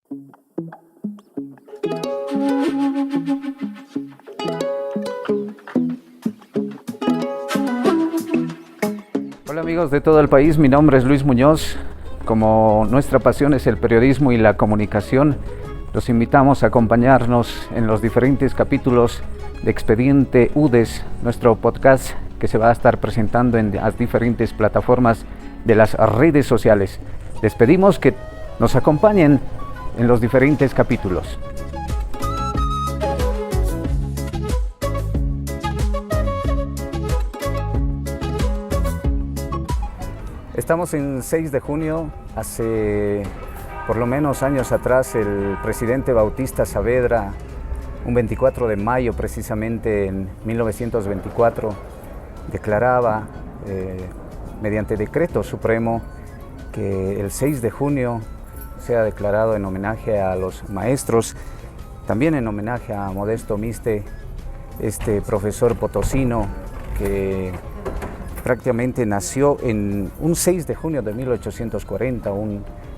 Hola amigos de todo el país, mi nombre es Luis Muñoz. Como nuestra pasión es el periodismo y la comunicación, los invitamos a acompañarnos en los diferentes capítulos de Expediente UDES, nuestro podcast que se va a estar presentando en las diferentes plataformas de las redes sociales. Les pedimos que nos acompañen en los diferentes capítulos. Estamos en 6 de junio, hace por lo menos años atrás el presidente Bautista Saavedra, un 24 de mayo precisamente en 1924, declaraba mediante decreto supremo que el 6 de junio sea declarado en homenaje a los maestros, también en homenaje a Modesto Miste, este profesor potosino que prácticamente nació en un 6 de junio de 1840,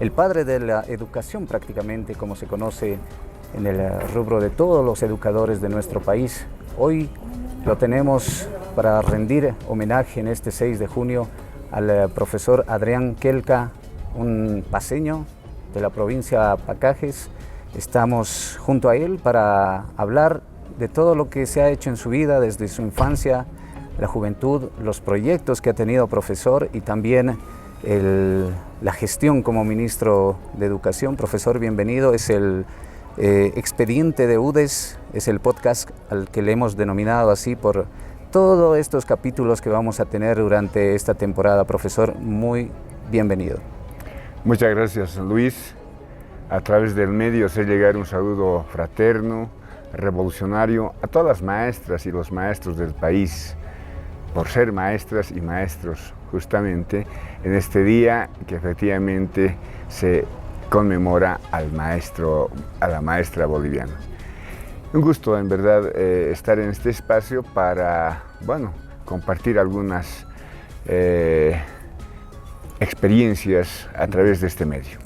el padre de la educación prácticamente, como se conoce en el rubro de todos los educadores de nuestro país. Hoy lo tenemos para rendir homenaje en este 6 de junio al profesor Adrián Quelca, un paceño de la provincia de Pacajes. Estamos junto a él para hablar de todo lo que se ha hecho en su vida desde su infancia, la juventud, los proyectos que ha tenido profesor y también la gestión como ministro de Educación. Profesor, bienvenido. Es el Expediente de UDES, es el podcast al que le hemos denominado así por todos estos capítulos que vamos a tener durante esta temporada. Profesor, muy bienvenido. Muchas gracias, Luis. A través del medio hacer llegar un saludo fraterno, revolucionario a todas las maestras y los maestros del país, por ser maestras y maestros justamente en este día que efectivamente se conmemora al maestro, a la maestra boliviana. Un gusto en verdad estar en este espacio para, compartir algunas experiencias a través de este medio.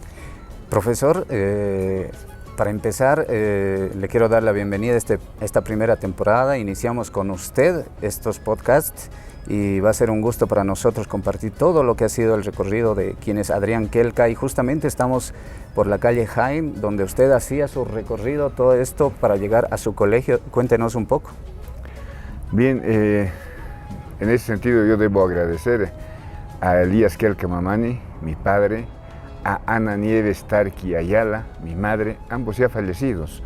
Profesor, para empezar, le quiero dar la bienvenida a esta primera temporada. Iniciamos con usted estos podcasts y va a ser un gusto para nosotros compartir todo lo que ha sido el recorrido de quien es Adrián Quelca. Y justamente estamos por la calle Jaime, donde usted hacía su recorrido, todo esto para llegar a su colegio. Cuéntenos un poco. Bien, en ese sentido yo debo agradecer a Elías Quelca Mamani, mi padre, a Ana Nieves Tarqui Ayala, mi madre, ambos ya fallecidos.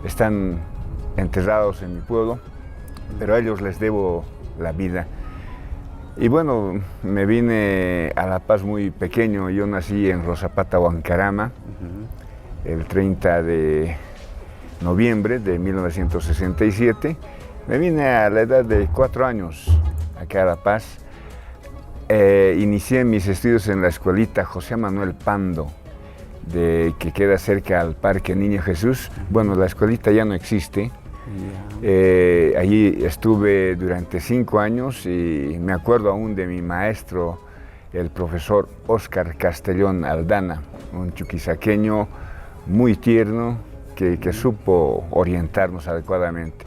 Están enterrados en mi pueblo, pero a ellos les debo la vida. Y bueno, me vine a La Paz muy pequeño. Yo nací en Rosapata, Huancarama, el 30 de noviembre de 1967. Me vine a la edad de 4 años acá a La Paz. Inicié mis estudios en la escuelita José Manuel Pando, que queda cerca al Parque Niño Jesús. Bueno, la escuelita ya no existe. Allí estuve durante 5 años y me acuerdo aún de mi maestro, el profesor Óscar Castellón Aldana, un chuquisaqueño muy tierno que supo orientarnos adecuadamente.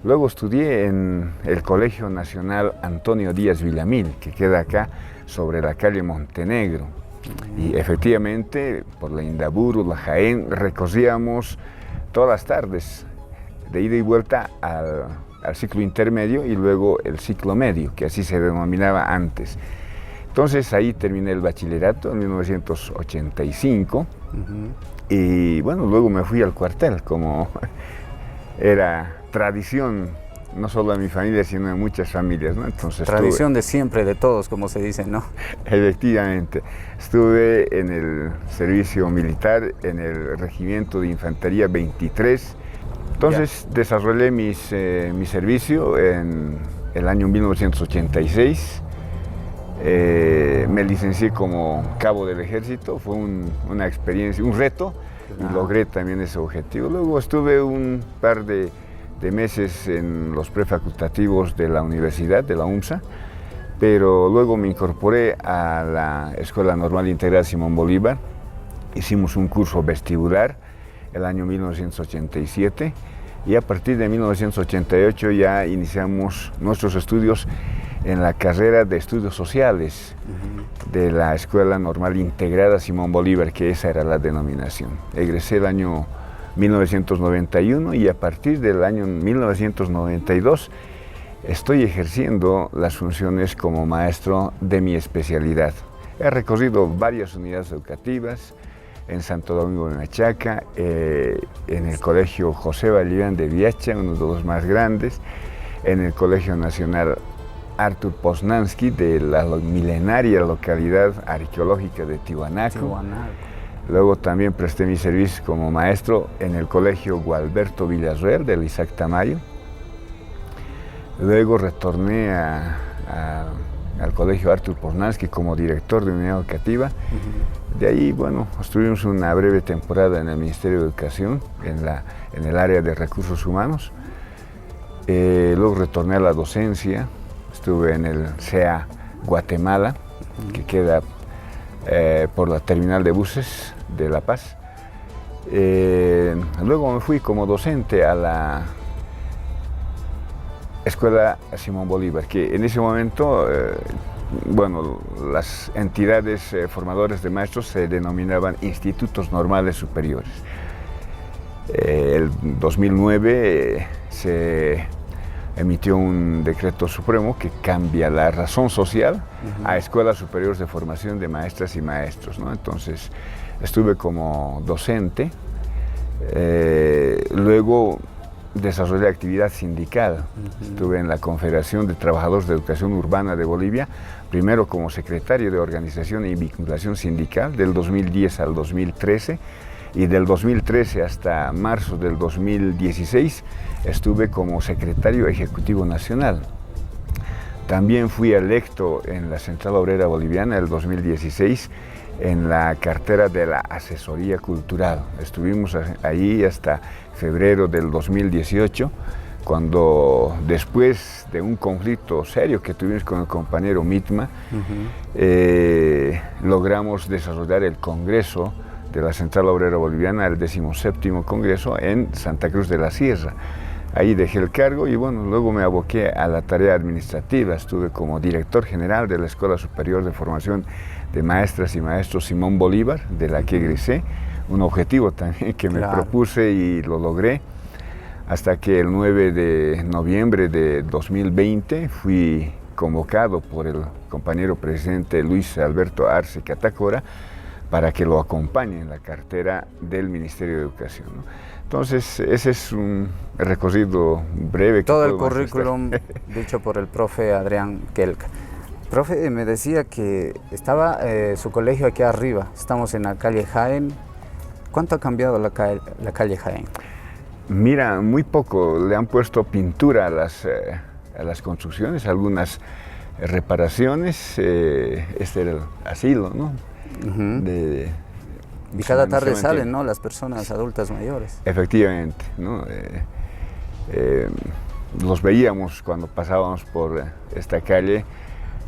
Luego estudié en el Colegio Nacional Antonio Díaz Villamil, que queda acá sobre la calle Montenegro. Y efectivamente, por la Indaburu, la Jaén, recorríamos todas las tardes, de ida y vuelta al ciclo intermedio y luego el ciclo medio, que así se denominaba antes. Entonces ahí terminé el bachillerato en 1985 y bueno, luego me fui al cuartel, como era tradición, no solo de mi familia, sino de muchas familias, ¿no? Entonces tradición de siempre, de todos, como se dice, ¿no? Efectivamente. Estuve en el servicio militar, en el Regimiento de Infantería 23. Entonces desarrollé mi servicio en el año 1986. Me licencié como cabo del ejército, fue una experiencia, un reto, y logré también ese objetivo. Luego estuve un par de meses en los prefacultativos de la universidad, de la UMSA, pero luego me incorporé a la Escuela Normal Integral Simón Bolívar hicimos un curso vestibular el año 1987 y a partir de 1988 ya iniciamos nuestros estudios en la carrera de Estudios Sociales de la Escuela Normal Integrada Simón Bolívar, que esa era la denominación. Egresé el año 1991 y a partir del año 1992 estoy ejerciendo las funciones como maestro de mi especialidad. He recorrido varias unidades educativas en Santo Domingo de Machaca, en el Colegio José Vallivian de Viacha, uno de los más grandes, en el Colegio Nacional Artur Poznański de la milenaria localidad arqueológica de Tiwanaku. Luego también presté mi servicio como maestro en el Colegio Gualberto Villarreal del Isaac Tamayo. Luego retorné al Colegio Artur Poznański como director de unidad educativa. De ahí, bueno, estuvimos una breve temporada en el Ministerio de Educación, en el área de recursos humanos. Luego retorné a la docencia, estuve en el CEA Guatemala, que queda por la terminal de buses de La Paz. Luego me fui como docente a la Escuela Simón Bolívar, que en ese momento, bueno, las entidades formadoras de maestros se denominaban Institutos Normales Superiores. El 2009 se emitió un decreto supremo que cambia la razón social a Escuelas Superiores de Formación de Maestras y Maestros, ¿no? Entonces, estuve como docente, luego desarrollé actividad sindical. Estuve en la Confederación de Trabajadores de Educación Urbana de Bolivia, primero como secretario de Organización y Vinculación Sindical del 2010 al 2013 y del 2013 hasta marzo del 2016 estuve como secretario ejecutivo nacional. También fui electo en la Central Obrera Boliviana el 2016 en la cartera de la asesoría cultural. Estuvimos ahí hasta febrero del 2018, cuando después de un conflicto serio que tuvimos con el compañero Mitma, logramos desarrollar el Congreso de la Central Obrera Boliviana, el 17º Congreso en Santa Cruz de la Sierra. Ahí dejé el cargo y bueno, luego me aboqué a la tarea administrativa. Estuve como director general de la Escuela Superior de Formación de Maestras y Maestros Simón Bolívar, de la que egresé, un objetivo también que me propuse y lo logré, hasta que el 9 de noviembre de 2020 fui convocado por el compañero presidente Luis Alberto Arce Catacora para que lo acompañe en la cartera del Ministerio de Educación, ¿no? Entonces, ese es un recorrido breve. Todo el currículum dicho por el profe Adrián Kelka. Profe, me decía que estaba su colegio aquí arriba, estamos en la calle Jaén. ¿Cuánto ha cambiado la calle Jaén? Mira, muy poco. Le han puesto pintura a las construcciones, algunas reparaciones. Este era el asilo, ¿no? Y cada tarde salen, ¿no?, las personas adultas mayores. Efectivamente, ¿no? Los veíamos cuando pasábamos por esta calle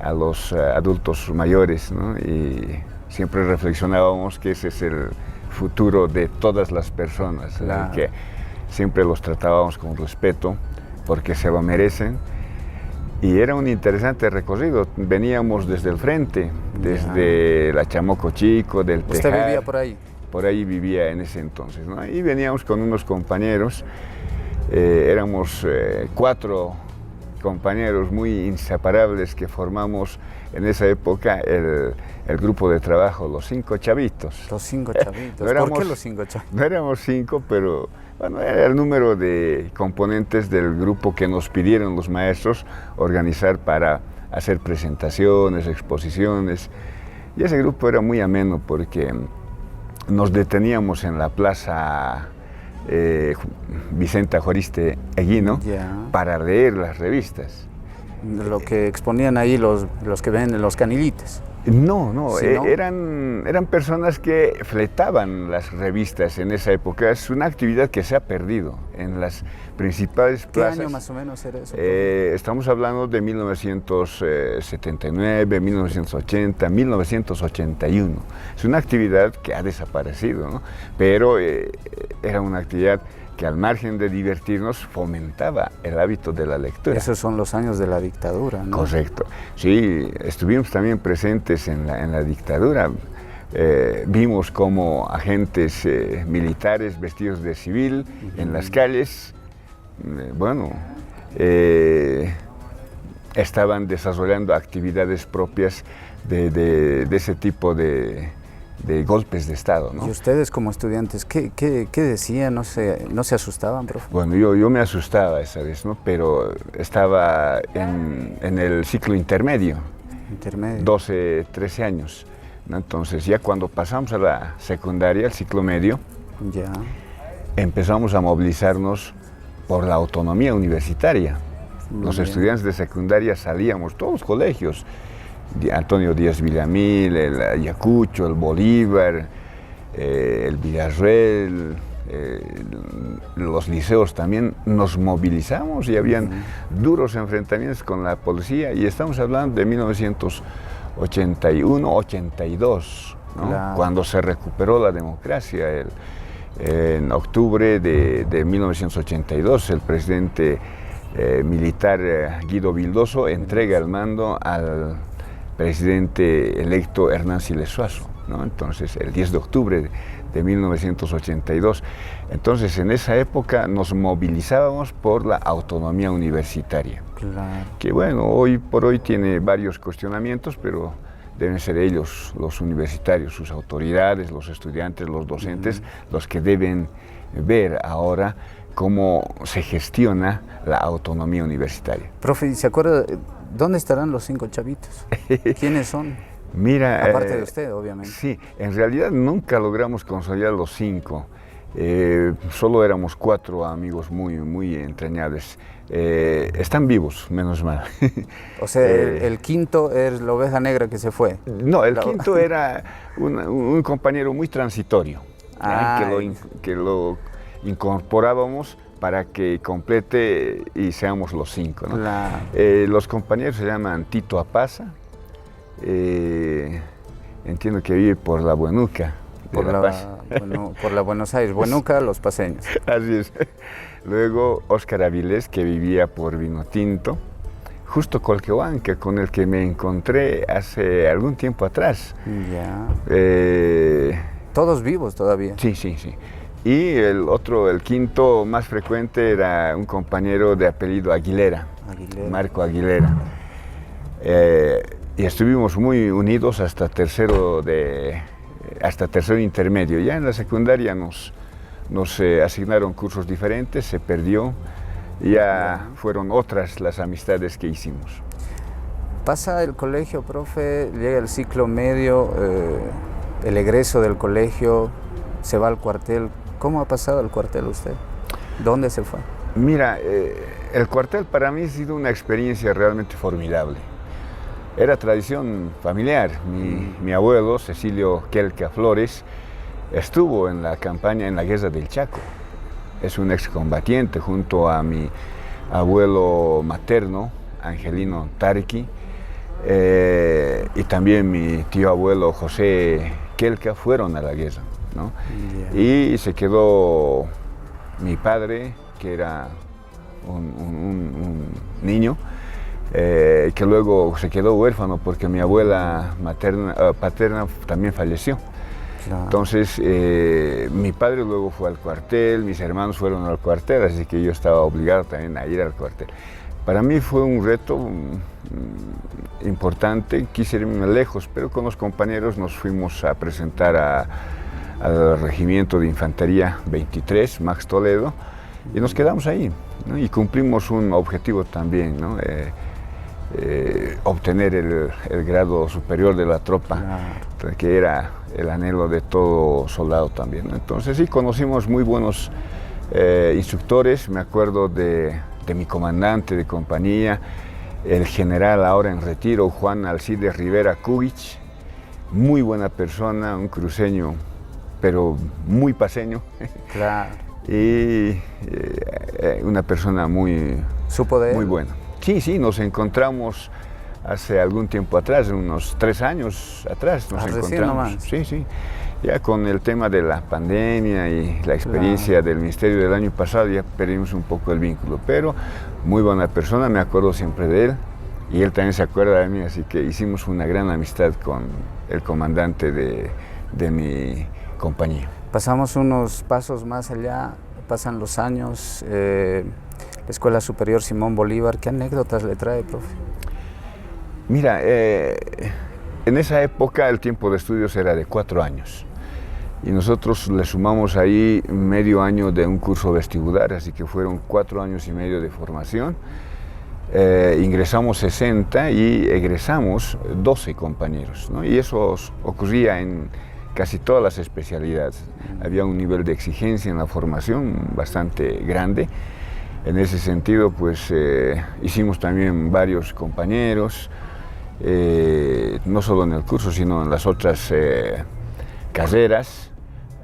a los adultos mayores, ¿no? Y siempre reflexionábamos que ese es el futuro de todas las personas, claro, que siempre los tratábamos con respeto porque se lo merecen. Y era un interesante recorrido. Veníamos desde el frente, desde la Chamoco Chico, del Tejar. ¿Usted vivía por ahí? Por ahí vivía en ese entonces, ¿no? Y veníamos con unos compañeros, éramos 4 compañeros muy inseparables que formamos en esa época el grupo de trabajo, los 5 chavitos. Los 5 chavitos. ¿Por qué los 5 chavitos? No éramos 5, pero bueno, era el número de componentes del grupo que nos pidieron los maestros organizar para hacer presentaciones, exposiciones. Y ese grupo era muy ameno porque nos deteníamos en la plaza Vicenta Joriste Eguino para leer las revistas. Lo que exponían ahí los que venden los canilites. No, ¿Sí, no? eran personas que fletaban las revistas en esa época. Es una actividad que se ha perdido en las principales ¿Qué plazas. año más o menos era eso? Estamos hablando de 1979, 1980, 1981. Es una actividad que ha desaparecido, ¿no? Pero era una actividad que al margen de divertirnos fomentaba el hábito de la lectura. Esos son los años de la dictadura, ¿no? Correcto. Sí, estuvimos también presentes en la dictadura. Vimos como agentes militares vestidos de civil en las calles, estaban desarrollando actividades propias de ese tipo de golpes de Estado, ¿no? Y ustedes como estudiantes, ¿qué decían? ¿No se asustaban, profe? Bueno, yo me asustaba esa vez, ¿no? Pero estaba en el ciclo intermedio, 12, 13 años, ¿no? Entonces ya cuando pasamos a la secundaria, el ciclo medio, ya empezamos a movilizarnos por la autonomía universitaria. Los estudiantes de secundaria salíamos, todos los colegios, Antonio Díaz Villamil, el Ayacucho, el Bolívar, el Villarreal, los liceos también, nos movilizamos y habían duros enfrentamientos con la policía, y estamos hablando de 1981, 82, ¿no? Claro. Cuando se recuperó la democracia. En octubre de 1982, el presidente militar Guido Vildoso entrega el mando al presidente electo Hernán Siles Suazo, ¿no? Entonces, el 10 de octubre de 1982. Entonces, en esa época nos movilizábamos por la autonomía universitaria. Claro. Que bueno, hoy por hoy tiene varios cuestionamientos, pero deben ser ellos, los universitarios, sus autoridades, los estudiantes, los docentes, los que deben ver ahora cómo se gestiona la autonomía universitaria. Profe, ¿se acuerda dónde estarán los 5 chavitos? ¿Quiénes son? Mira, aparte de usted, obviamente. Sí, en realidad nunca logramos consolidar los 5. Solo éramos 4 amigos muy entrañables. Están vivos, menos mal. O sea, el quinto es la oveja negra que se fue. No, el quinto era un compañero muy transitorio, que lo incorporábamos para que complete y seamos los 5, ¿no? Los compañeros se llaman Tito Apaza, entiendo que vive por la Buenuca. Por la Buenos Aires, Buenuca, los paseños. Así es. Luego Óscar Avilés, que vivía por Vinotinto. Justo Colquehuanca, con el que me encontré hace algún tiempo atrás. Ya. ¿Todos vivos todavía? Sí. Y el quinto más frecuente era un compañero de apellido Aguilera. Marco Aguilera. Y estuvimos muy unidos hasta tercero intermedio. Ya en la secundaria nos asignaron cursos diferentes, se perdió, ya fueron otras las amistades que hicimos. Pasa el colegio, profe, llega el ciclo medio, el egreso del colegio, se va al cuartel. ¿Cómo ha pasado el cuartel usted? ¿Dónde se fue? Mira, el cuartel para mí ha sido una experiencia realmente formidable. Era tradición familiar. Mi abuelo, Cecilio Quelca Flores, estuvo en la campaña, en la guerra del Chaco. Es un excombatiente junto a mi abuelo materno, Angelino Tarqui, y también mi tío abuelo José Quelca fueron a la guerra, ¿no? Y se quedó mi padre, que era un niño, que luego se quedó huérfano porque mi abuela paterna también falleció. Claro. Entonces, mi padre luego fue al cuartel, mis hermanos fueron al cuartel, así que yo estaba obligado también a ir al cuartel. Para mí fue un reto importante, quise irme lejos, pero con los compañeros nos fuimos a presentar al Regimiento de Infantería 23, Max Toledo, y nos quedamos ahí, ¿no? Y cumplimos un objetivo también, ¿no? Obtener el grado superior de la tropa, claro, que era el anhelo de todo soldado también, ¿no? Entonces sí, conocimos muy buenos instructores. Me acuerdo de mi comandante de compañía, el general ahora en retiro, Juan Alcides Rivera Cubich, muy buena persona, un cruceño, pero muy paseño. Claro. Y una persona ¿Supo de él? muy buena. Sí, sí, nos encontramos hace algún tiempo atrás, unos 3 años atrás nos recién encontramos. nomás. Sí, sí. Ya con el tema de la pandemia y la experiencia del ministerio del año pasado ya perdimos un poco el vínculo, pero muy buena persona, me acuerdo siempre de él y él también se acuerda de mí, así que hicimos una gran amistad con el comandante de mi compañía. Pasamos unos pasos más allá, pasan los años, la Escuela Superior Simón Bolívar, ¿qué anécdotas le trae, profe? Mira, en esa época el tiempo de estudios era de 4 años. Y nosotros le sumamos ahí medio año de un curso vestibular, así que fueron 4 años y medio de formación. Ingresamos 60 y egresamos 12 compañeros, ¿no? Y eso ocurría en casi todas las especialidades. Había un nivel de exigencia en la formación bastante grande. En ese sentido, pues hicimos también varios compañeros, no solo en el curso, sino en las otras carreras.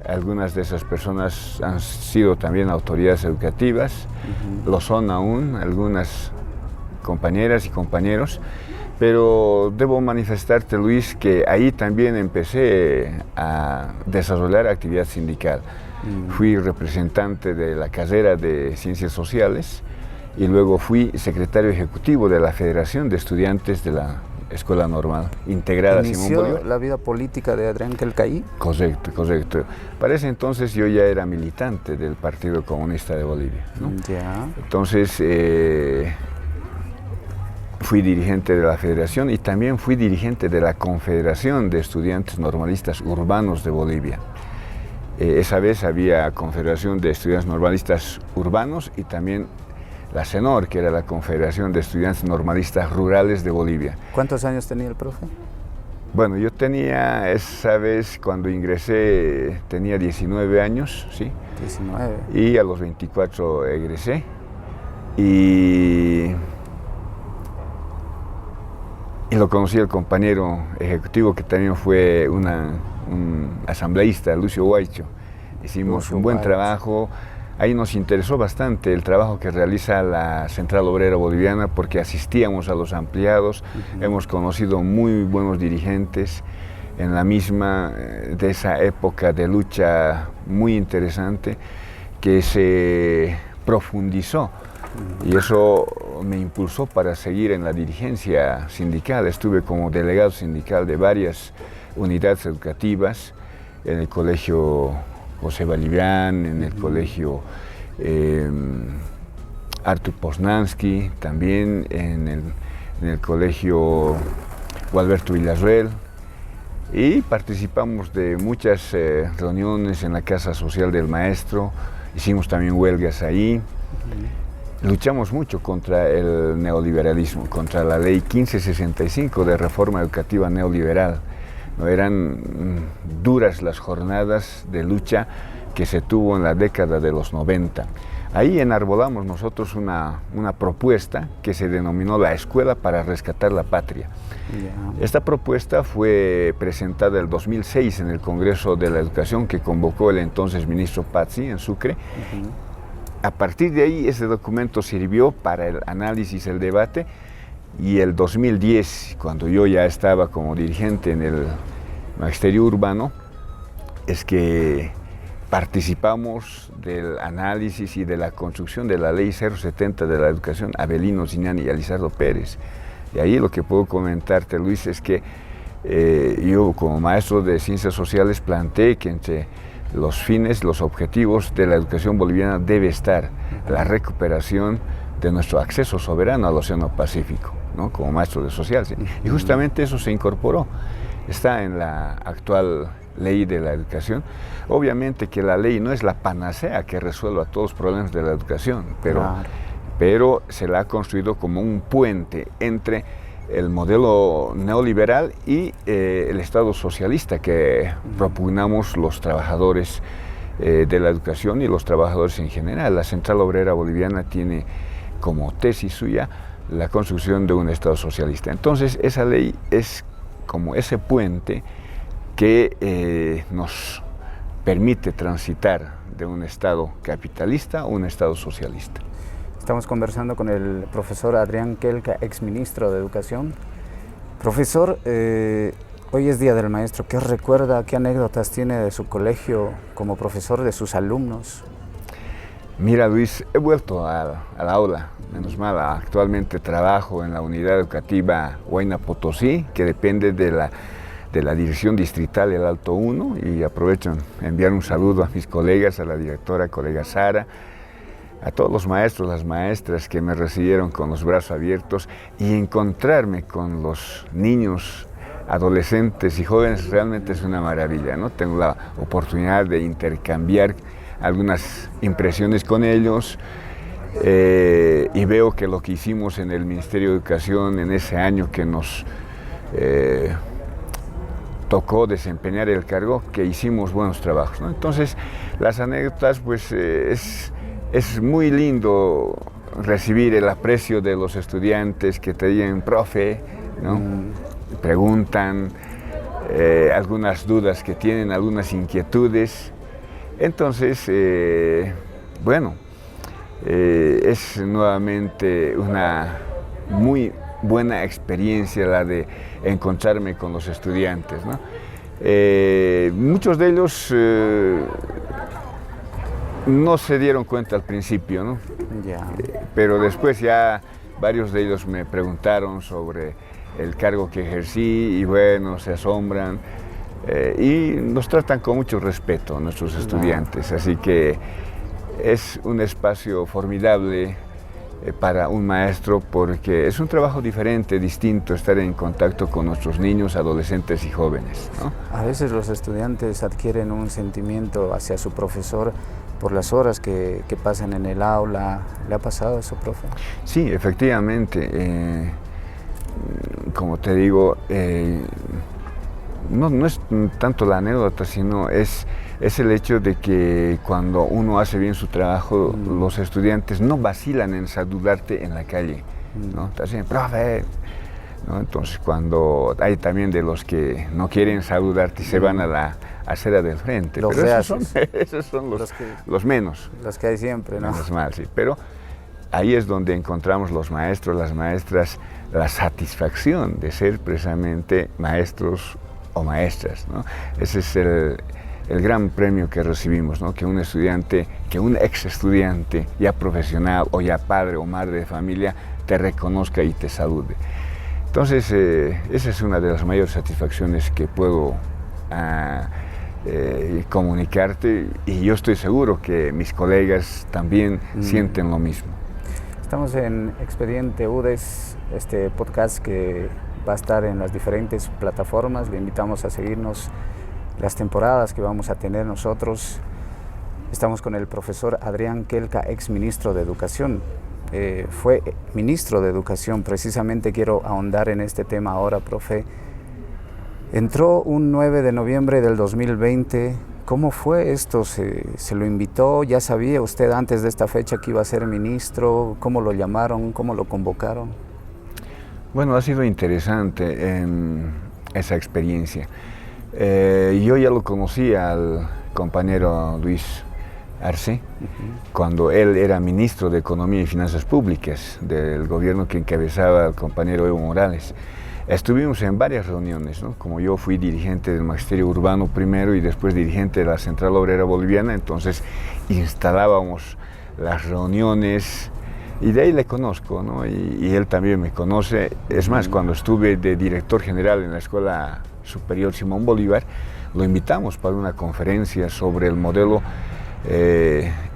Algunas de esas personas han sido también autoridades educativas, lo son aún algunas compañeras y compañeros, pero debo manifestarte, Luis, que ahí también empecé a desarrollar actividad sindical. Fui representante de la carrera de Ciencias Sociales y luego fui secretario ejecutivo de la Federación de Estudiantes de la Escuela Normal Integrada Simón Bolívar. ¿Inició la vida política de Adrián Quelcaí? Correcto, correcto. Para ese entonces yo ya era militante del Partido Comunista de Bolivia, ¿no? Ya. Entonces fui dirigente de la Federación y también fui dirigente de la Confederación de Estudiantes Normalistas Urbanos de Bolivia. Esa vez había Confederación de Estudiantes Normalistas Urbanos y también la CENOR, que era la Confederación de Estudiantes Normalistas Rurales de Bolivia. ¿Cuántos años tenía el profe? Bueno, yo tenía, esa vez cuando ingresé, tenía 19 años, ¿sí? 19. Y a los 24 egresé. Y lo conocí el compañero ejecutivo que también fue un asambleísta, Lucio Guaycho. Hicimos un buen trabajo. Ahí nos interesó bastante el trabajo que realiza la Central Obrera Boliviana porque asistíamos a los ampliados, hemos conocido muy buenos dirigentes en la misma de esa época de lucha muy interesante que se profundizó y eso me impulsó para seguir en la dirigencia sindical. Estuve como delegado sindical de varias unidades educativas en el colegio José Balivián, en el colegio Artur Poznansky, también en el colegio Gualberto Villarreal y participamos de muchas reuniones en la Casa Social del Maestro, hicimos también huelgas ahí, luchamos mucho contra el neoliberalismo, contra la ley 1565 de reforma educativa neoliberal. No eran duras las jornadas de lucha que se tuvo en la década de los 90. Ahí enarbolamos nosotros una propuesta que se denominó la Escuela para Rescatar la Patria. Esta propuesta fue presentada en el 2006 en el Congreso de la Educación que convocó el entonces ministro Pazzi en Sucre. A partir de ahí ese documento sirvió para el análisis, el debate. Y el 2010, cuando yo ya estaba como dirigente en el Magisterio Urbano, es que participamos del análisis y de la construcción de la Ley 070 de la Educación, Avelino Ziñani y Elizardo Pérez. Y ahí lo que puedo comentarte, Luis, es que yo como maestro de Ciencias Sociales planteé que entre los fines, los objetivos de la educación boliviana debe estar la recuperación de nuestro acceso soberano al Océano Pacífico, ¿no? Como maestro de sociales. Y justamente eso se incorporó, está en la actual ley de la educación. Obviamente que la ley no es la panacea que resuelva todos los problemas de la educación, pero se la ha construido como un puente entre el modelo neoliberal y el Estado socialista que propugnamos los trabajadores de la educación y los trabajadores en general. La Central Obrera Boliviana tiene como tesis suya la construcción de un Estado socialista. Entonces, esa ley es como ese puente que nos permite transitar de un Estado capitalista a un Estado socialista. Estamos conversando con el profesor Adrián Kelka, exministro de Educación. Profesor, hoy es Día del Maestro. ¿Qué recuerda, qué anécdotas tiene de su colegio como profesor, de sus alumnos? Mira, Luis, he vuelto al aula, menos mal. Actualmente trabajo en la unidad educativa Huayna Potosí, que depende de la Dirección Distrital del Alto 1, y aprovecho a enviar un saludo a mis colegas, a la directora, colega Sara, a todos los maestros, las maestras que me recibieron con los brazos abiertos, y encontrarme con los niños, adolescentes y jóvenes realmente es una maravilla, ¿no? Tengo la oportunidad de intercambiar algunas impresiones con ellos, y veo que lo que hicimos en el Ministerio de Educación en ese año que nos tocó desempeñar el cargo, que hicimos buenos trabajos, ¿no? Entonces, las anécdotas, pues es muy lindo recibir el aprecio de los estudiantes que te digan, profe, ¿no? Preguntan algunas dudas que tienen, algunas inquietudes. Entonces, es nuevamente una muy buena experiencia la de encontrarme con los estudiantes, ¿no? Muchos de ellos no se dieron cuenta al principio, ¿no? Pero después ya varios de ellos me preguntaron sobre el cargo que ejercí y bueno, se asombran y nos tratan con mucho respeto nuestros estudiantes, así que es un espacio formidable para un maestro, porque es un trabajo diferente, distinto, estar en contacto con nuestros niños, adolescentes y jóvenes, ¿no? A veces los estudiantes adquieren un sentimiento hacia su profesor por las horas que pasan en el aula. ¿Le ha pasado eso, profe? Sí, efectivamente. Como te digo, no es tanto la anécdota, sino es el hecho de que cuando uno hace bien su trabajo, los estudiantes no vacilan en saludarte en la calle, ¿no? Te hacen, profe, ¿no? Entonces, cuando hay también de los que no quieren saludarte y se van a la acera del frente, los pero esos son los menos. Los que hay siempre, ¿no? Menos mal, sí. Pero ahí es donde encontramos los maestros, las maestras, la satisfacción de ser precisamente maestros o maestras, ¿no? Ese es el gran premio que recibimos, ¿no? Que un estudiante, que un ex estudiante ya profesional o ya padre o madre de familia te reconozca y te salude. Entonces, esa es una de las mayores satisfacciones que puedo comunicarte, y yo estoy seguro que mis colegas también sienten lo mismo. Estamos en Expediente UDES, este podcast que va a estar en las diferentes plataformas. Le invitamos a seguirnos las temporadas que vamos a tener nosotros. Estamos con el profesor Adrián Kelka, ex ministro de Educación. Fue ministro de Educación. Precisamente quiero ahondar en este tema ahora, profe. Entró un 9 de noviembre del 2020. ¿Cómo fue esto? ¿Se lo invitó? ¿Ya sabía usted antes de esta fecha que iba a ser ministro? ¿Cómo lo llamaron? ¿Cómo lo convocaron? Bueno, ha sido interesante esa experiencia. Yo ya lo conocí al compañero Luis Arce, cuando él era ministro de Economía y Finanzas Públicas del gobierno que encabezaba el compañero Evo Morales. Estuvimos en varias reuniones, ¿no? Como yo fui dirigente del Magisterio Urbano primero y después dirigente de la Central Obrera Boliviana, entonces instalábamos las reuniones y de ahí le conozco, ¿no? Y él también me conoce. Es más, cuando estuve de director general en la Escuela Superior Simón Bolívar, lo invitamos para una conferencia sobre el modelo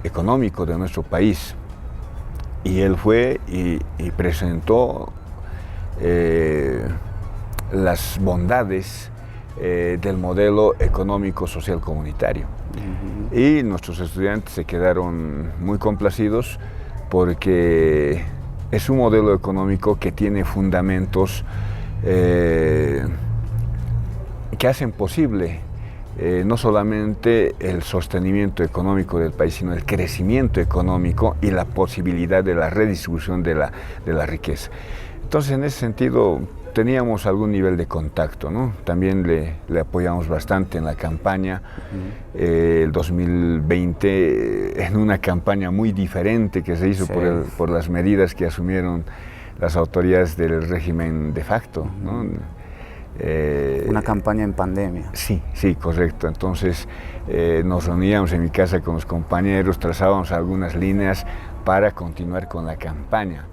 económico de nuestro país. Y él fue y presentó las bondades del modelo económico social comunitario. Y nuestros estudiantes se quedaron muy complacidos porque es un modelo económico que tiene fundamentos que hacen posible no solamente el sostenimiento económico del país, sino el crecimiento económico y la posibilidad de la redistribución de la riqueza. Entonces, en ese sentido, teníamos algún nivel de contacto, ¿no? También le apoyamos bastante en la campaña. El 2020, en una campaña muy diferente que se hizo por las medidas que asumieron las autoridades del régimen de facto, ¿no? Una campaña en pandemia. Sí, sí, correcto. Entonces nos reuníamos en mi casa con los compañeros, trazábamos algunas líneas para continuar con la campaña,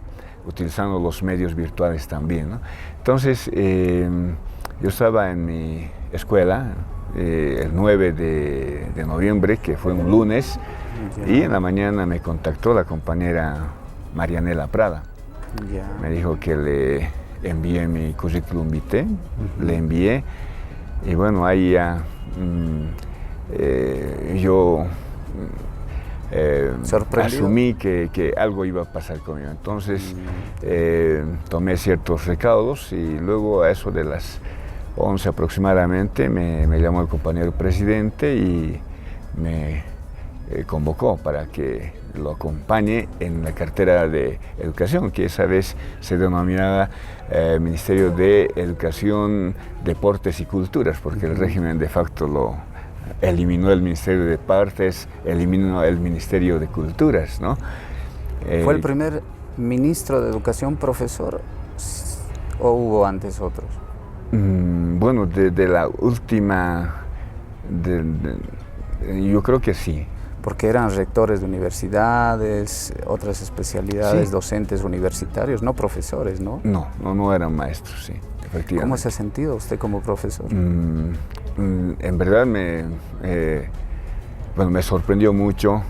utilizando los medios virtuales también, ¿no? Entonces yo estaba en mi escuela el 9 de noviembre, que fue un lunes, y en la mañana me contactó la compañera Marianela Prada. Me dijo que le envié mi currículum vitae, le envié, y bueno, ahí ya yo asumí que algo iba a pasar conmigo. Entonces tomé ciertos recaudos y luego a eso de las 11 aproximadamente me llamó el compañero presidente y me convocó para que lo acompañe en la cartera de Educación, que esa vez se denominaba Ministerio de Educación, Deportes y Culturas, porque el régimen de facto lo eliminó el Ministerio de Deportes, eliminó el Ministerio de Culturas, ¿no? ¿Fue el primer ministro de Educación profesor o hubo antes otros? Bueno, de la última, yo creo que sí. Porque eran rectores de universidades, otras especialidades, docentes universitarios, no profesores, ¿no? No eran maestros, sí, efectivamente. ¿Cómo se ha sentido usted como profesor? En verdad me sorprendió mucho,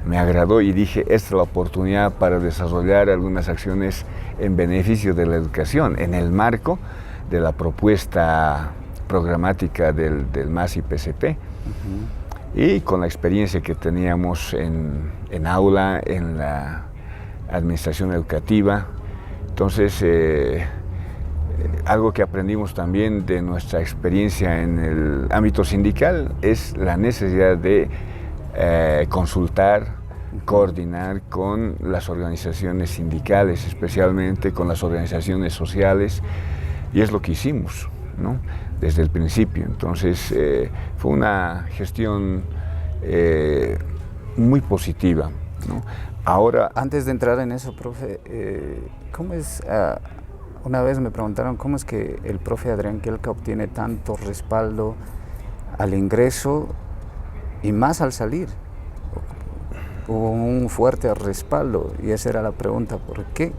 me agradó y dije, esta es la oportunidad para desarrollar algunas acciones en beneficio de la educación, en el marco de la propuesta programática del MAS y PCP. Y con la experiencia que teníamos en aula, en la administración educativa. Entonces, algo que aprendimos también de nuestra experiencia en el ámbito sindical es la necesidad de consultar, coordinar con las organizaciones sindicales, especialmente con las organizaciones sociales, y es lo que hicimos, ¿no? Desde el principio. Entonces fue una gestión muy positiva, ¿no? Ahora, antes de entrar en eso, profe, ¿cómo es? Una vez me preguntaron cómo es que el profe Adrián Quelka obtiene tanto respaldo al ingreso y más al salir. Hubo un fuerte respaldo y esa era la pregunta, ¿por qué?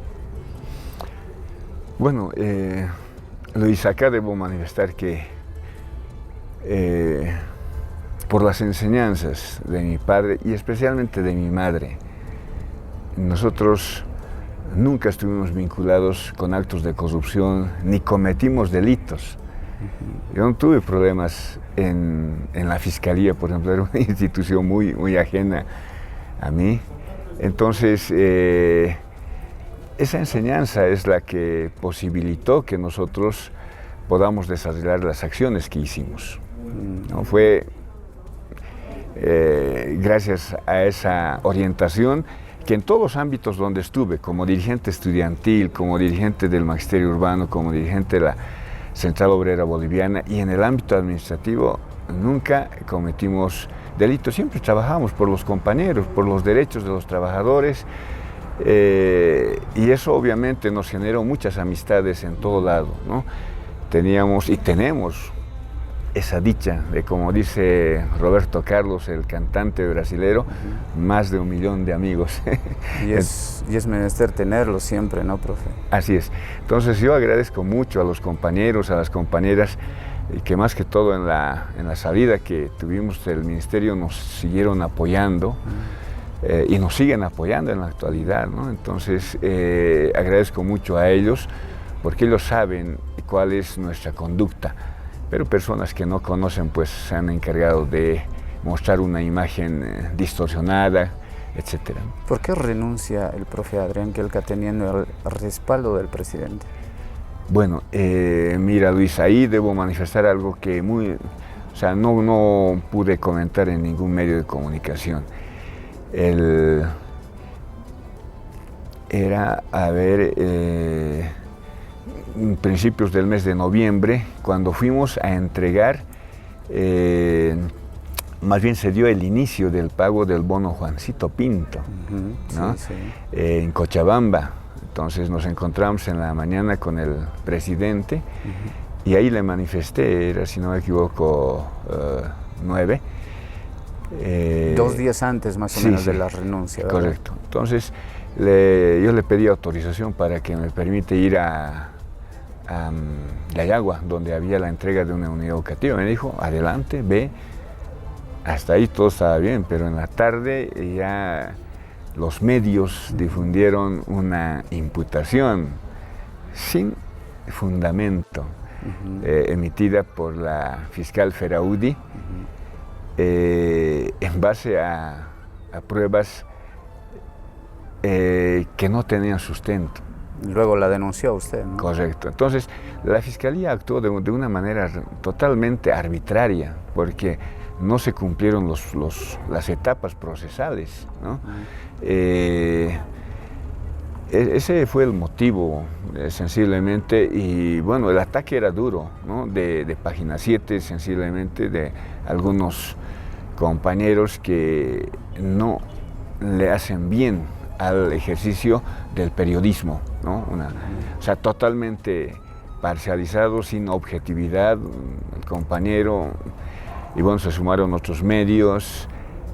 Bueno, Luis, acá debo manifestar que por las enseñanzas de mi padre y especialmente de mi madre, nosotros nunca estuvimos vinculados con actos de corrupción ni cometimos delitos. Yo no tuve problemas en la fiscalía, por ejemplo, era una institución muy ajena a mí. Entonces, esa enseñanza es la que posibilitó que nosotros podamos desarrollar las acciones que hicimos, ¿no? Fue gracias a esa orientación que en todos los ámbitos donde estuve, como dirigente estudiantil, como dirigente del Magisterio Urbano, como dirigente de la Central Obrera Boliviana y en el ámbito administrativo, nunca cometimos delitos, siempre trabajamos por los compañeros, por los derechos de los trabajadores. Y eso obviamente nos generó muchas amistades en todo lado, ¿no? Teníamos y tenemos esa dicha de, como dice Roberto Carlos, el cantante brasilero, más de 1 millón de amigos. Y es menester tenerlo siempre, ¿no, profe? Así es. Entonces yo agradezco mucho a los compañeros, a las compañeras, que más que todo en la salida que tuvimos del ministerio nos siguieron apoyando. Y nos siguen apoyando en la actualidad, ¿no? Entonces agradezco mucho a ellos porque ellos saben cuál es nuestra conducta, pero personas que no conocen pues se han encargado de mostrar una imagen distorsionada, etc. ¿Por qué renuncia el profe Adrián Quelka teniendo el respaldo del presidente? Bueno, mira Luis, ahí debo manifestar algo que no pude comentar en ningún medio de comunicación. principios del mes de noviembre, cuando fuimos a entregar, más bien se dio el inicio del pago del bono Juancito Pinto, ¿no? Sí, sí. En Cochabamba. Entonces nos encontramos en la mañana con el presidente y ahí le manifesté, era, si no me equivoco, 9. 2 días antes más o menos de la renuncia, ¿verdad? Correcto. Entonces yo le pedí autorización para que me permite ir a Yayagua, donde había la entrega de una unidad educativa. Me dijo, adelante, ve. Hasta ahí todo estaba bien, pero en la tarde ya los medios difundieron una imputación sin fundamento, emitida por la fiscal Feraudi, en base a pruebas que no tenían sustento. Luego la denunció usted, ¿no? Correcto. Entonces, la Fiscalía actuó de una manera totalmente arbitraria, porque no se cumplieron las etapas procesales, ¿no? Ese fue el motivo, sensiblemente, y bueno, el ataque era duro, ¿no? De Página 7, sensiblemente, de algunos compañeros que no le hacen bien al ejercicio del periodismo, ¿no? O sea, totalmente parcializado, sin objetividad, el compañero, y bueno, se sumaron otros medios,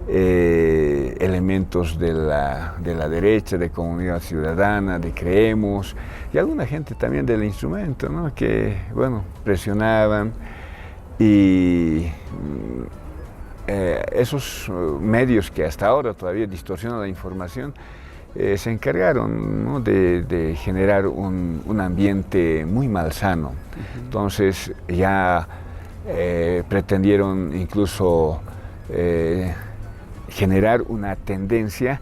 elementos de la derecha, de Comunidad Ciudadana, de Creemos, y alguna gente también del instrumento, ¿no? Que, bueno, presionaban, y esos medios que hasta ahora todavía distorsionan la información, se encargaron, ¿no? de generar un ambiente muy malsano. Entonces ya pretendieron incluso generar una tendencia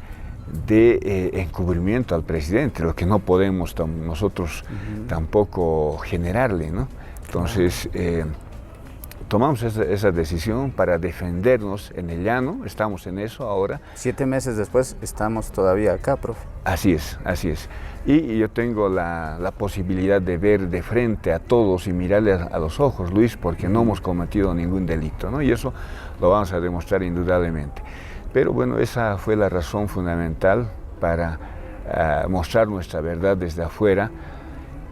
de encubrimiento al presidente, lo que no podemos nosotros tampoco generarle, ¿no? Entonces tomamos esa decisión para defendernos en el llano, estamos en eso ahora. 7 meses después estamos todavía acá, profe. Así es, así es. Y yo tengo la posibilidad de ver de frente a todos y mirarles a los ojos, Luis, porque no hemos cometido ningún delito, ¿no? Y eso lo vamos a demostrar indudablemente. Pero bueno, esa fue la razón fundamental para mostrar nuestra verdad desde afuera.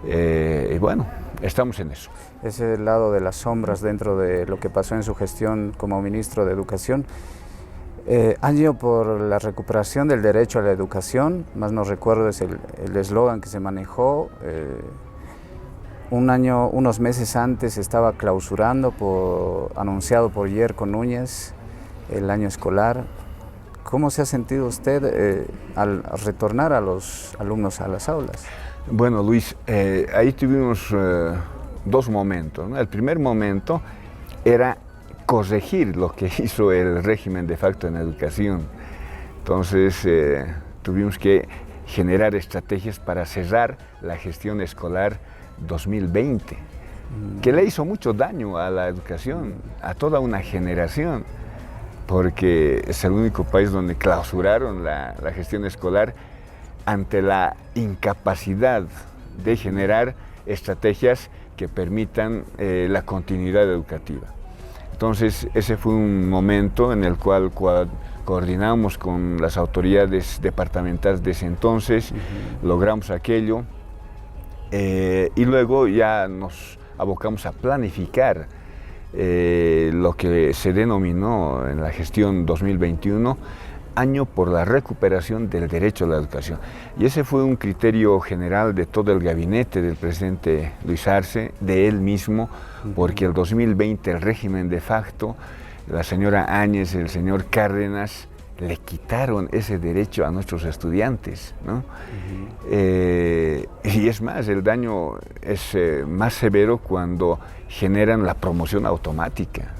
Y bueno, estamos en eso. Ese lado de las sombras dentro de lo que pasó en su gestión como ministro de Educación. Han ido por la recuperación del derecho a la educación, más no recuerdo es el eslogan que se manejó. Unos meses antes estaba clausurando, anunciado por Yerko Núñez, el año escolar. ¿Cómo se ha sentido usted al retornar a los alumnos a las aulas? Bueno, Luis, ahí tuvimos 2 momentos, ¿no? El primer momento era corregir lo que hizo el régimen de facto en educación. Entonces tuvimos que generar estrategias para cerrar la gestión escolar 2020, que le hizo mucho daño a la educación, a toda una generación, porque es el único país donde clausuraron la gestión escolar ante la incapacidad de generar estrategias que permitan la continuidad educativa. Entonces, ese fue un momento en el cual coordinamos con las autoridades departamentales de ese entonces, logramos aquello, y luego ya nos abocamos a planificar lo que se denominó en la gestión 2021 año por la recuperación del derecho a la educación. Y ese fue un criterio general de todo el gabinete del presidente Luis Arce, de él mismo, porque el 2020 el régimen de facto, la señora Áñez, el señor Cárdenas, le quitaron ese derecho a nuestros estudiantes, ¿no? Y es más, el daño es más severo cuando generan la promoción automática,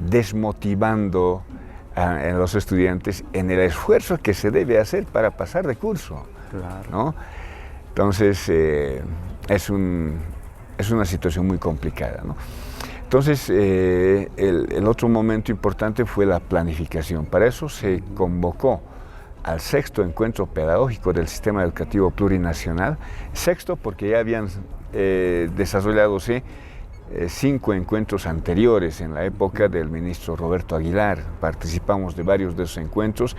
desmotivando a los estudiantes en el esfuerzo que se debe hacer para pasar de curso, Claro. ¿no? Entonces, es una situación muy complicada, ¿no? Entonces, el otro momento importante fue la planificación. Para eso se convocó al sexto encuentro pedagógico del sistema educativo plurinacional. Sexto porque ya habían desarrolladose 5 encuentros anteriores en la época del ministro Roberto Aguilar. Participamos de varios de esos encuentros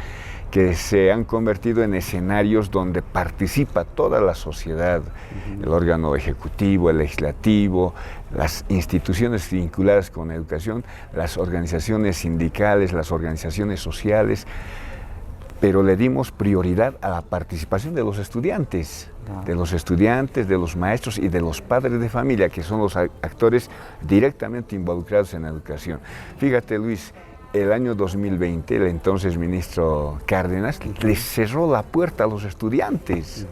que se han convertido en escenarios donde participa toda la sociedad, el órgano ejecutivo, el legislativo, las instituciones vinculadas con educación, las organizaciones sindicales, las organizaciones sociales, pero le dimos prioridad a la participación de los estudiantes, de los maestros y de los padres de familia, que son los actores directamente involucrados en la educación. Fíjate, Luis, el año 2020, el entonces ministro Cárdenas les cerró la puerta a los estudiantes,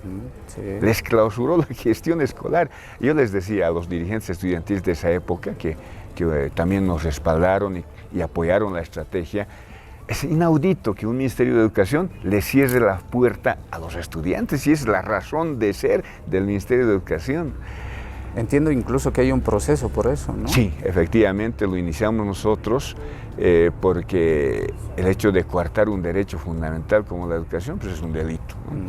les clausuró la gestión escolar. Yo les decía a los dirigentes estudiantiles de esa época, que también nos respaldaron y apoyaron la estrategia, es inaudito que un Ministerio de Educación le cierre la puerta a los estudiantes, y es la razón de ser del Ministerio de Educación. Entiendo incluso que hay un proceso por eso, ¿no? Sí, efectivamente lo iniciamos nosotros porque el hecho de coartar un derecho fundamental como la educación pues es un delito, ¿no?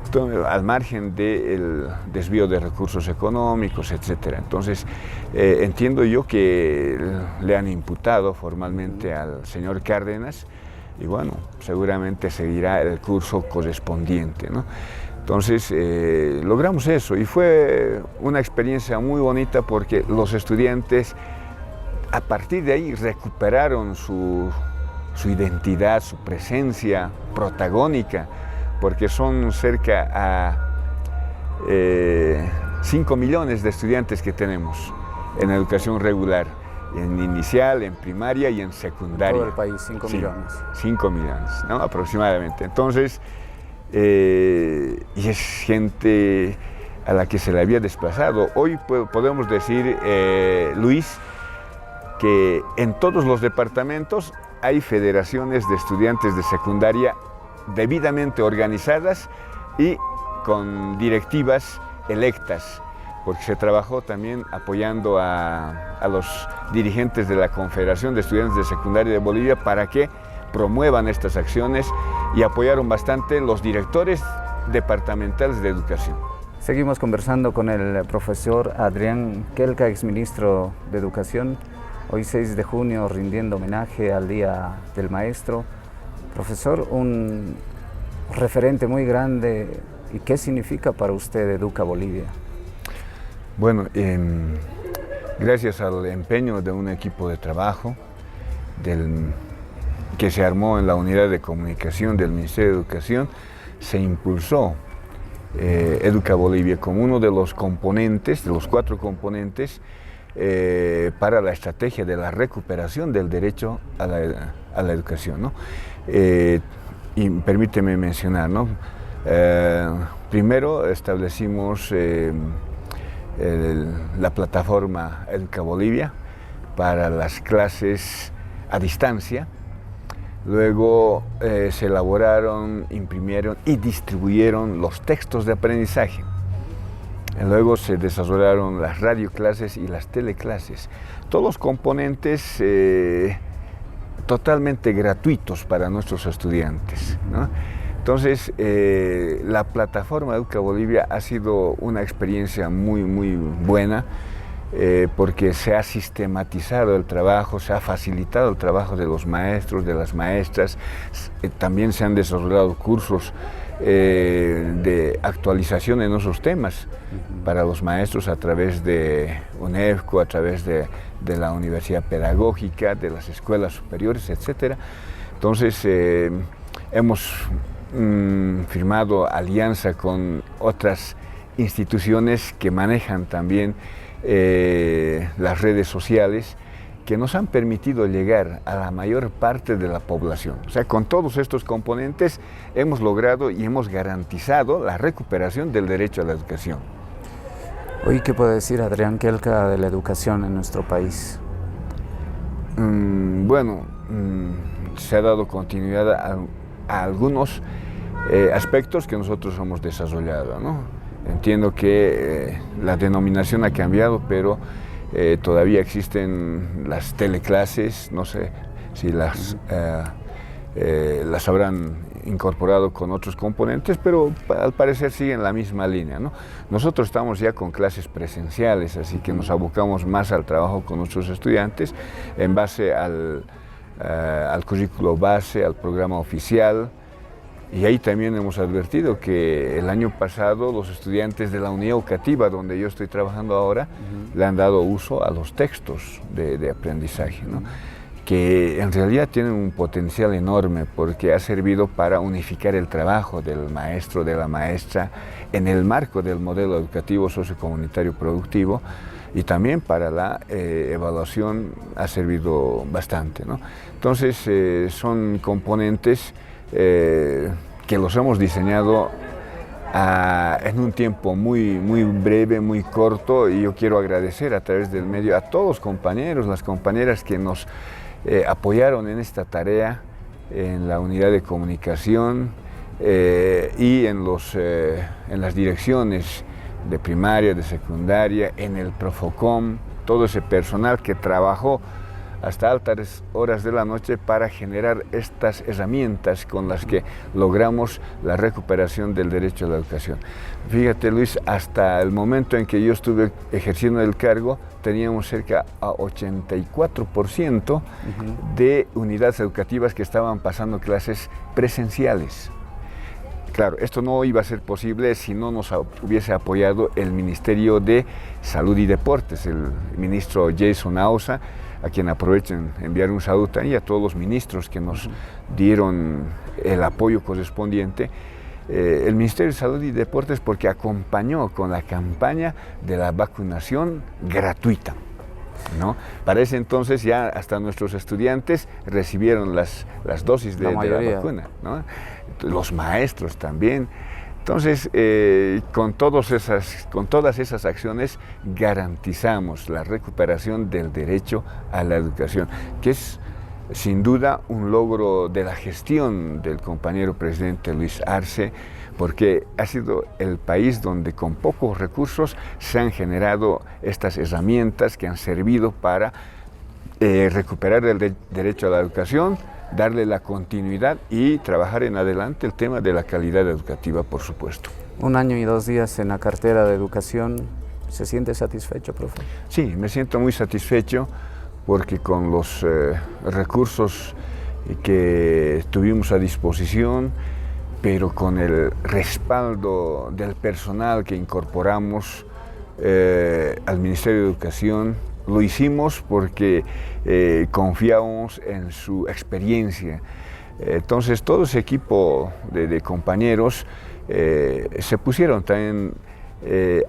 Entonces, al margen del desvío de recursos económicos, etcétera. Entonces, entiendo yo que le han imputado formalmente al señor Cárdenas y bueno, seguramente seguirá el curso correspondiente, ¿no? Entonces logramos eso y fue una experiencia muy bonita porque los estudiantes a partir de ahí recuperaron su identidad, su presencia protagónica, porque son cerca a 5 millones de estudiantes que tenemos en educación regular, en inicial, en primaria y en secundaria. En todo el país, 5 millones. 5 millones, ¿no? Aproximadamente. Entonces, y es gente a la que se le había desplazado. Hoy podemos decir, Luis, que en todos los departamentos hay federaciones de estudiantes de secundaria debidamente organizadas y con directivas electas, porque se trabajó también apoyando a los dirigentes de la Confederación de Estudiantes de Secundaria de Bolivia para que promuevan estas acciones y apoyaron bastante los directores departamentales de educación. Seguimos conversando con el profesor Adrián Quelca, exministro de Educación, hoy 6 de junio rindiendo homenaje al Día del Maestro. Profesor, un referente muy grande, ¿y qué significa para usted Educa Bolivia? Bueno, gracias al empeño de un equipo de trabajo que se armó en la unidad de comunicación del Ministerio de Educación, se impulsó Educa Bolivia como uno de los componentes, de los 4 componentes, para la estrategia de la recuperación del derecho a la educación, ¿no? Y permíteme mencionar, ¿no? Primero establecimos la plataforma Educa Bolivia para las clases a distancia. Luego se elaboraron, imprimieron y distribuyeron los textos de aprendizaje. Luego se desarrollaron las radioclases y las teleclases. Todos componentes totalmente gratuitos para nuestros estudiantes, ¿no? Entonces, la plataforma Educa Bolivia ha sido una experiencia muy, muy buena. Porque se ha sistematizado el trabajo, se ha facilitado el trabajo de los maestros, de las maestras, también se han desarrollado cursos de actualización en esos temas para los maestros a través de UNEFCO, a través de la Universidad Pedagógica, de las escuelas superiores, etc. Entonces, hemos firmado alianza con otras instituciones que manejan también las redes sociales, que nos han permitido llegar a la mayor parte de la población. O sea, con todos estos componentes hemos logrado y hemos garantizado la recuperación del derecho a la educación. Hoy, ¿qué puede decir Adrián Quelca de la educación en nuestro país? Se ha dado continuidad a algunos aspectos que nosotros hemos desarrollado, ¿no? Entiendo que la denominación ha cambiado, pero todavía existen las teleclases, no sé si las habrán incorporado con otros componentes, pero al parecer siguen la misma línea, ¿no? Nosotros estamos ya con clases presenciales, así que nos abocamos más al trabajo con nuestros estudiantes en base al currículo base, al programa oficial. Y ahí también hemos advertido que el año pasado los estudiantes de la unidad educativa donde yo estoy trabajando ahora le han dado uso a los textos de aprendizaje, ¿no? Que en realidad tienen un potencial enorme porque ha servido para unificar el trabajo del maestro, de la maestra, en el marco del modelo educativo sociocomunitario productivo, y también para la evaluación ha servido bastante, ¿no? Entonces son componentes que los hemos diseñado en un tiempo muy breve, muy corto, y yo quiero agradecer a través del medio a todos los compañeros, las compañeras que nos apoyaron en esta tarea, en la unidad de comunicación y en las direcciones de primaria, de secundaria, en el Profocom, todo ese personal que trabajó hasta altas horas de la noche para generar estas herramientas con las que logramos la recuperación del derecho a la educación. Fíjate, Luis, hasta el momento en que yo estuve ejerciendo el cargo, teníamos cerca a 84% de unidades educativas que estaban pasando clases presenciales. Claro, esto no iba a ser posible si no nos hubiese apoyado el Ministerio de Salud y Deportes, el ministro Jason Ausa, a quien aprovecho en enviar un saludo también, y a todos los ministros que nos dieron el apoyo correspondiente. El Ministerio de Salud y Deportes porque acompañó con la campaña de la vacunación gratuita, ¿no? Para ese entonces ya hasta nuestros estudiantes recibieron las dosis de la vacuna, ¿no? Los maestros también. Entonces, con todas esas acciones garantizamos la recuperación del derecho a la educación, que es sin duda un logro de la gestión del compañero presidente Luis Arce, porque ha sido el país donde con pocos recursos se han generado estas herramientas que han servido para recuperar el derecho a la educación, darle la continuidad y trabajar en adelante el tema de la calidad educativa, por supuesto. 1 año y 2 días en la cartera de educación, ¿se siente satisfecho, profe? Sí, me siento muy satisfecho porque con los recursos que tuvimos a disposición, pero con el respaldo del personal que incorporamos al Ministerio de Educación, lo hicimos porque confiábamos en su experiencia. Entonces todo ese equipo de compañeros se pusieron también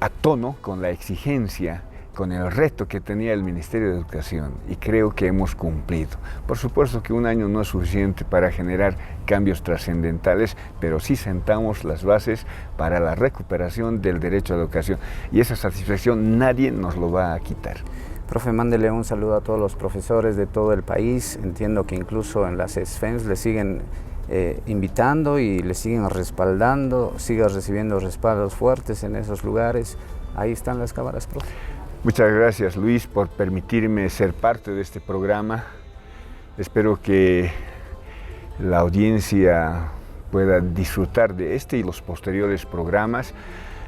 a tono con la exigencia, con el reto que tenía el Ministerio de Educación, y creo que hemos cumplido. Por supuesto que 1 año no es suficiente para generar cambios trascendentales, pero sí sentamos las bases para la recuperación del derecho a la educación, y esa satisfacción nadie nos lo va a quitar. Profe, mándele un saludo a todos los profesores de todo el país. Entiendo que incluso en las SFEMS le siguen invitando y le siguen respaldando, siga recibiendo respaldos fuertes en esos lugares. Ahí están las cámaras, profe. Muchas gracias, Luis, por permitirme ser parte de este programa. Espero que la audiencia pueda disfrutar de este y los posteriores programas,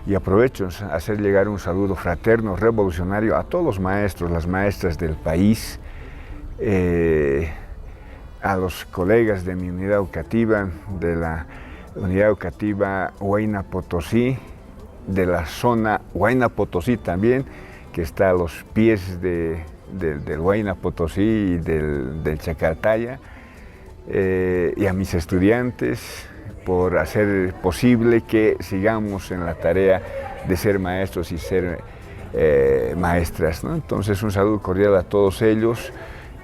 y aprovecho a hacer llegar un saludo fraterno, revolucionario a todos los maestros, las maestras del país, a los colegas de mi unidad educativa, de la unidad educativa Huayna Potosí, de la zona Huayna Potosí también, que está a los pies del Huayna Potosí y del Chacaltaya, y a mis estudiantes por hacer posible que sigamos en la tarea de ser maestros y ser maestras, ¿no? Entonces un saludo cordial a todos ellos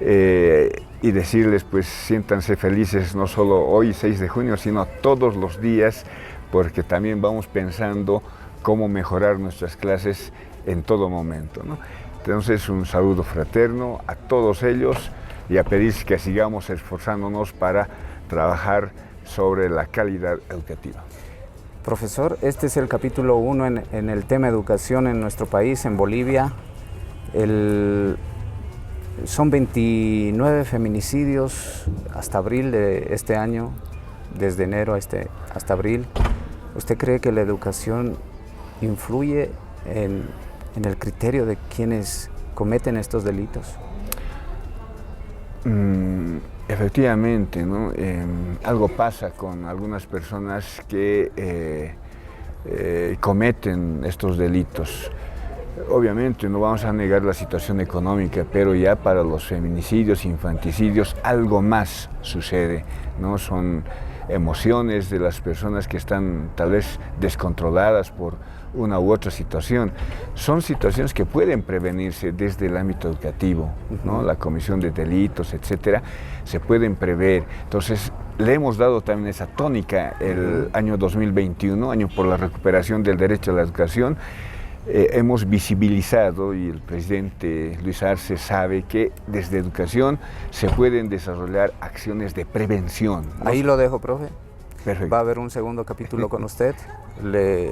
y decirles, pues siéntanse felices no solo hoy 6 de junio, sino todos los días, porque también vamos pensando cómo mejorar nuestras clases en todo momento, ¿no? Entonces un saludo fraterno a todos ellos y a pedir que sigamos esforzándonos para trabajar sobre la calidad educativa. Profesor, este es el capítulo 1 en el tema educación en nuestro país, en Bolivia. Son 29 feminicidios hasta abril de este año. desde enero hasta abril. ¿Usted cree que la educación influye en el criterio de quienes cometen estos delitos? Efectivamente, ¿no? Algo pasa con algunas personas que cometen estos delitos. Obviamente no vamos a negar la situación económica, pero ya para los feminicidios, infanticidios, algo más sucede, ¿no? Son emociones de las personas que están tal vez descontroladas por una u otra situación. Son situaciones que pueden prevenirse desde el ámbito educativo, ¿no? La comisión de delitos, etcétera, se pueden prever. Entonces, le hemos dado también esa tónica el año 2021, año por la recuperación del derecho a la educación. Hemos visibilizado, y el presidente Luis Arce sabe que desde educación se pueden desarrollar acciones de prevención, ¿no? Ahí lo dejo, profe. Perfecto. Va a haber un segundo capítulo con usted. Le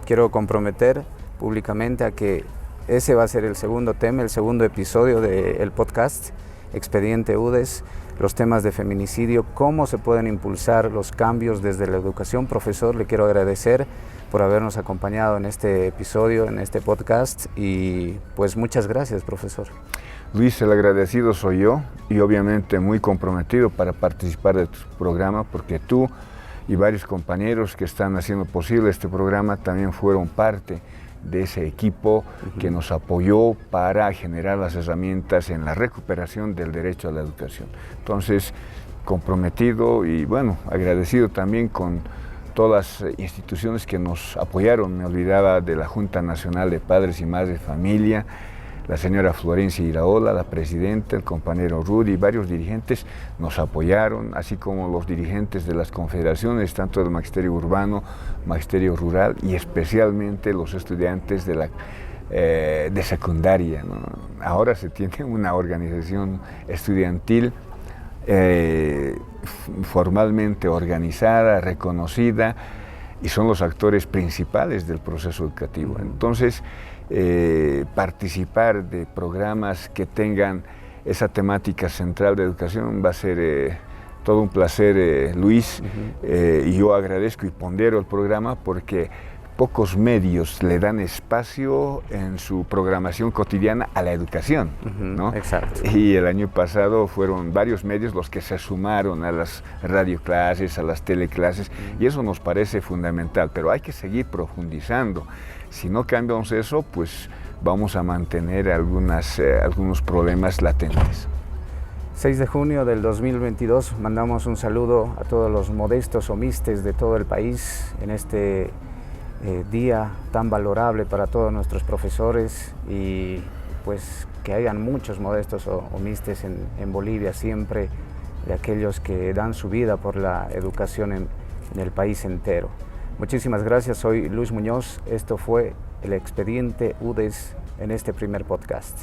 quiero comprometer públicamente a que ese va a ser el segundo tema, el segundo episodio del podcast Expediente UDES, los temas de feminicidio, cómo se pueden impulsar los cambios desde la educación. Profesor, le quiero agradecer por habernos acompañado en este episodio, en este podcast, y pues muchas gracias, profesor. Luis, el agradecido soy yo y obviamente muy comprometido para participar de tu programa, porque tú y varios compañeros que están haciendo posible este programa también fueron parte de ese equipo que nos apoyó para generar las herramientas en la recuperación del derecho a la educación. Entonces, comprometido y bueno, agradecido también con todas las instituciones que nos apoyaron. Me olvidaba de la Junta Nacional de Padres y Madres de Familia, la señora Florencia Iraola, la presidenta, el compañero Rudy, varios dirigentes nos apoyaron, así como los dirigentes de las confederaciones, tanto del magisterio urbano, magisterio rural y especialmente los estudiantes de secundaria, ¿no? Ahora se tiene una organización estudiantil formalmente organizada, reconocida, y son los actores principales del proceso educativo. Entonces, participar de programas que tengan esa temática central de educación va a ser todo un placer, Luis, y yo agradezco y pondero el programa porque pocos medios le dan espacio en su programación cotidiana a la educación, ¿no? Exacto. Y el año pasado fueron varios medios los que se sumaron a las radioclases, a las teleclases, y eso nos parece fundamental, pero hay que seguir profundizando. Si no cambiamos eso, pues vamos a mantener algunos problemas latentes. 6 de junio del 2022, mandamos un saludo a todos los modestos omistes de todo el país en este día tan valorable para todos nuestros profesores, y pues que hayan muchos modestos omistes en Bolivia siempre, de aquellos que dan su vida por la educación en el país entero. Muchísimas gracias, soy Luis Muñoz, esto fue el Expediente UDES en este primer podcast.